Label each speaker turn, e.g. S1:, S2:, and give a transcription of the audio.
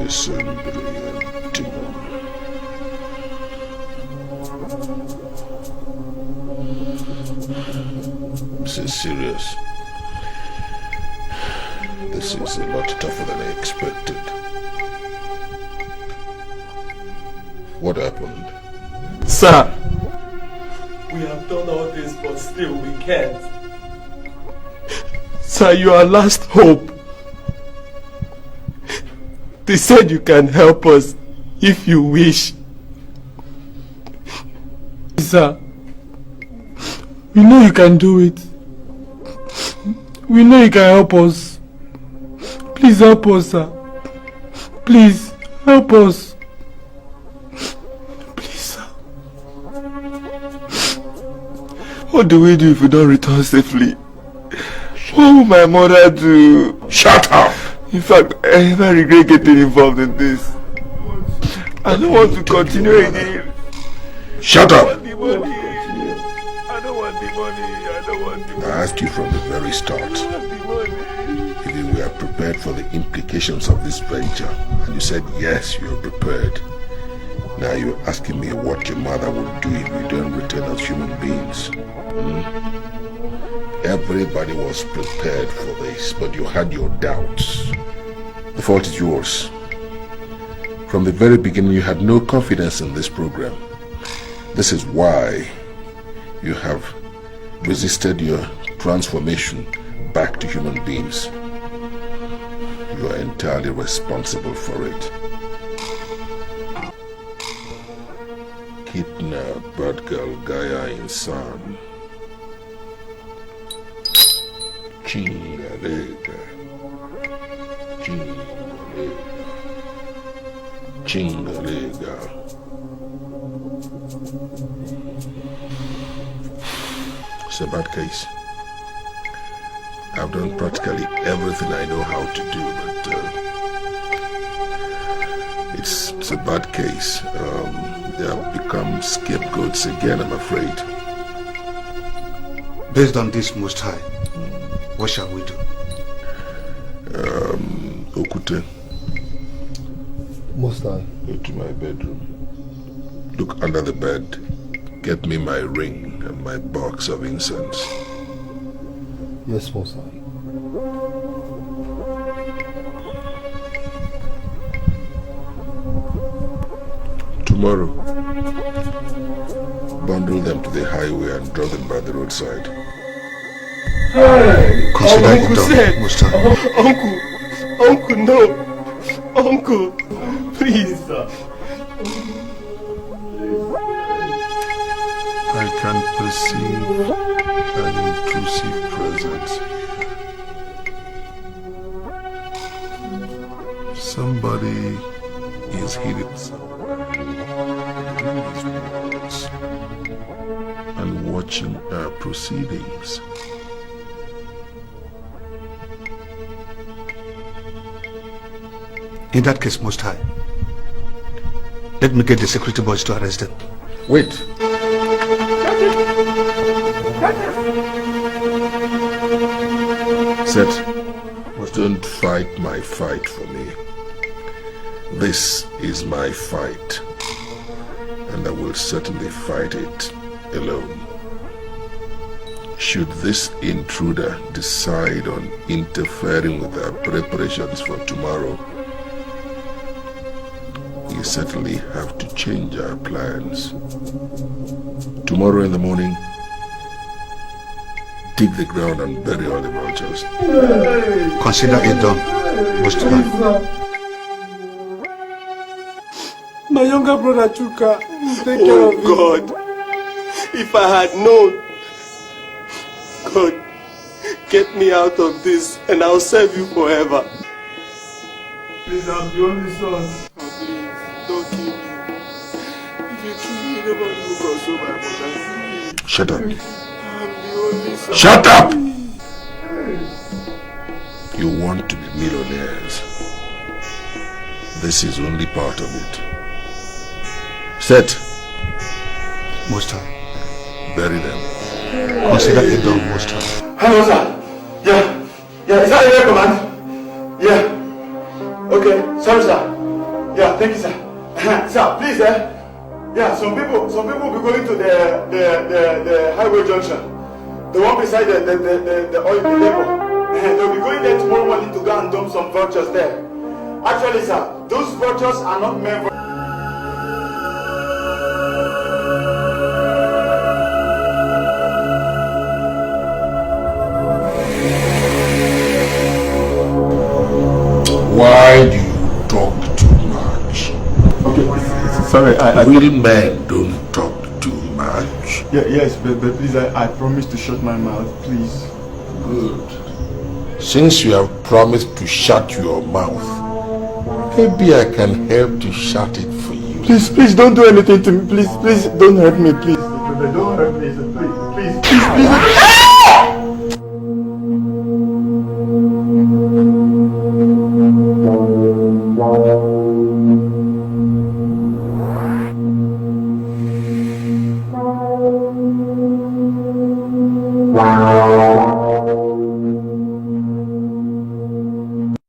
S1: Listen, brilliant demon. This is serious. This is a lot tougher than I expected. What happened?
S2: Sir!
S3: We have done all this, but still we can't.
S2: Sir, you are last hope. They said you can help us if you wish. Sir, we know you can do it. We know you can help us. Please help us, sir. Please, help us. Please, sir. What do we do if we don't return safely? What will my mother do?
S1: Shut up!
S2: In fact, I never regret getting involved in this. I don't want to continue again.
S1: Shut up!
S2: I don't want the money.
S1: I asked you from the very start if you were prepared for the implications of this venture, and you said yes, you're prepared. Now you're asking me what your mother would do if we don't return as human beings. Everybody was prepared for this, but you had your doubts. The fault is yours. From the very beginning, you had no confidence in this program. This is why you have resisted your transformation back to human beings. You are entirely responsible for it. Kidnap bad girl Gaia Insan. Chingalega. Chingalega. It's a bad case. I've done practically everything I know how to do, but it's a bad case. They have become scapegoats again, I'm afraid.
S4: Based on this, Most High, what shall we do?
S1: Okute.
S5: Most High.
S1: Go to my bedroom. Look under the bed. Get me my ring and my box of incense.
S5: Yes, Most High.
S1: Tomorrow, bundle them to the highway and drop them by the roadside.
S3: Hey!
S4: Consider it
S3: Uncle
S4: done,
S3: said,
S4: Most High.
S3: Uncle, no. Uncle, please, sir.
S1: I can perceive an intrusive presence. Somebody is hidden somewhere in these walls and watching our proceedings.
S4: In that case, Most High, let me get the security boys to arrest them.
S1: Wait. Set. Don't fight my fight for me. This is my fight, and I will certainly fight it alone. Should this intruder decide on interfering with our preparations for tomorrow, we certainly have to change our plans. Tomorrow in the morning, dig the ground and bury all the vultures.
S4: Consider it done, Most High.
S2: My younger brother Chuka will take care of you.
S3: God, if I had known. God, get me out of this and I'll serve you forever.
S2: Please, I'm the only son.
S3: Please, don't kill me. If you kill me, nobody will console my mother.
S1: Shut up.
S3: I'm the only son.
S1: Shut up! You want to be millionaires. This is only part of it. Set.
S4: Most High.
S1: Bury them.
S4: Consider it done, Most High.
S3: Hello, sir. Yeah, is that your command? Yeah. Okay, sorry, sir.
S6: Yeah, thank you, sir. Sir, please, yeah, some people will be going to the highway junction. The one beside the oil depot. They'll be going there tomorrow morning to go and dump some vultures there. Actually, sir, those vultures are not meant for...
S1: Why do you talk too much?
S6: Okay, sorry,
S1: Real men don't talk too much.
S6: Yes, but please, I promise to shut my mouth, please.
S1: Good. Since you have promised to shut your mouth, maybe I can help to shut it for you.
S6: Please don't do anything to me. Please don't hurt me, please. Don't hurt me.